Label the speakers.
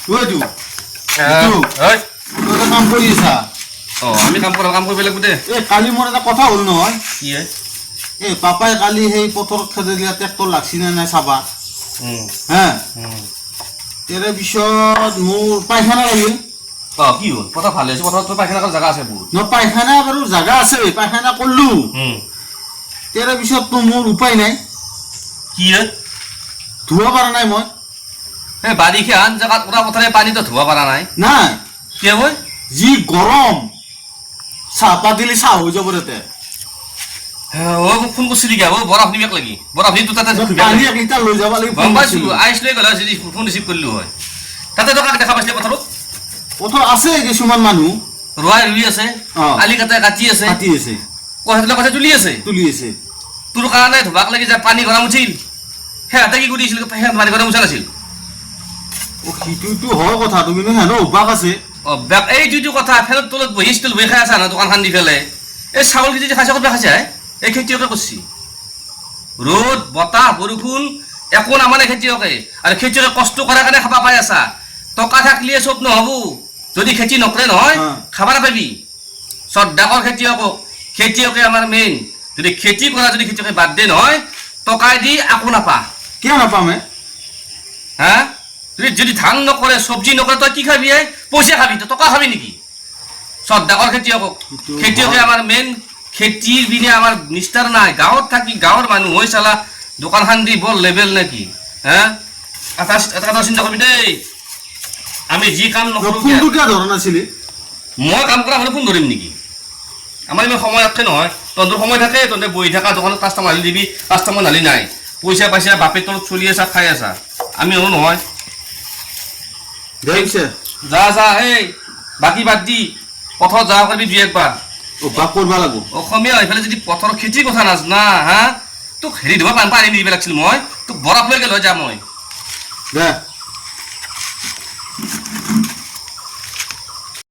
Speaker 1: তুইটো
Speaker 2: হয়
Speaker 1: তই কাম কৰি আছা
Speaker 2: আমি কাম কৰিব লাগিব দে
Speaker 1: এই কালি মোৰ এটা কথা হ'ল নহয়
Speaker 2: কি
Speaker 1: এই পাপাই কালি সেই পথৰত খেদে দিয়া ট্ৰেক্টৰ লাগছি নে নাই চাবা হা তাৰে পিছত মোৰ পায়খানা লাগিল
Speaker 2: কি হ'ল কথা ভালে আছে পথাৰত পায়খানা কৰাৰ জাগা আছে বহুত
Speaker 1: ন পায়খানা বাৰু জাগা আছে পায়খানা কৰিলো তাৰে পিছততো মোৰ উপায় নাই
Speaker 2: কি
Speaker 1: ধুব পৰা নাই মই
Speaker 2: এই বাৰিষা আন জেগাত পুৰা পথাৰে পানীতো ধুব পৰা নাই
Speaker 1: নাই
Speaker 2: কি হয়
Speaker 1: যি গৰম চাহপাত দিলে চাহ হৈ যাব তাতে
Speaker 2: মোক ফোন কৰিছিলি কিয় বৰফ নিবাক লাগি বৰফ নি তাতে
Speaker 1: পানী 1 লিটাৰ লৈ যাব লাগিব
Speaker 2: গম পাইছো আইচ লৈ গ'লে যদি ফোন ৰিচিভ কৰিলো হয় তাতে তো কাক দেখা পাইছিলে পথাৰত
Speaker 1: পথৰ আছে কিছুমান মানুহ
Speaker 2: ৰুই আছে আলি কাটি আছে কথা তুলি আছে তোৰ কাৰণে ধুবাক লাগি যে পানী গৰম উঠিল সিহঁতে কি কৰি আছিল পানী গৰম উঠা নাছিল
Speaker 1: সিটোতো হয় কথাটো কিন্তু সিহঁতৰ অভ্যাস আছে
Speaker 2: এইটো কথা ফেনত তলত বহি ষ্টল বহি খাই আছা ন দোকানখন দি পেলাই এই ছাগল কেজি যে খাইছে ক'ত খাইছে এই খেতিয়কে কৰিছে ৰ'দ বতাহ বৰষুণ একো নামানে খেতিয়কে আৰু খেতিয়কে কষ্ট কৰাৰ কাৰণে খাব পাই আছা টকা থাকিলে চব নহ'ব যদি খেতি নকৰে নহয় খাব নাপাবি ডাঙৰ খেতিয়কে আমাৰ মেইন যদি খেতি কৰা যদি খেতিয়কে বাদ দিয়ে নহয় টকাই দি একো নাপা
Speaker 1: কিয় নাপামে
Speaker 2: হা যদি ধান নকৰে চব্জি নকৰে তই কি খাবি পইচা খাবি তই টকা খাবি নেকি ডাঙৰ খেতিয়কে আমাৰ মেইন খেতিৰ বিনে আমাৰ নিষ্ঠাৰ নাই গাঁৱত থাকি গাঁৱৰ মানুহ হৈ চালা দোকানখন দি বৰ লেবেল নেকি হা এটা কথা চিন্তা কৰিবি দেই আমি যি কাম নকৰোঁ মই কাম কৰা হ'লে ফোন ধৰিম নেকি আমাৰ ইমান সময় আছে নহয় তহঁতৰ সময় থাকে তহঁতে বহি থকা দোকানত কাষ্টমাৰ আনি দিবি কাষ্টমাৰ নালি নাই পইচা পাইছা বাপে তলত চলি আছা খাই আছা আমি হওঁ নহয় যা এই বাকী বাদ দি পথাৰত যাব পাৰিবি 2-1 বাৰ
Speaker 1: কৰিব লাগিব
Speaker 2: অসমীয়া হৈ পেলাই যদি পথাৰৰ খেতিৰ কথা নাজনা হা তোক হেৰি ধোৱা পানী নিব লাগিছিল মই তোক বৰফ লৈ গ'ল হৈ যাম মই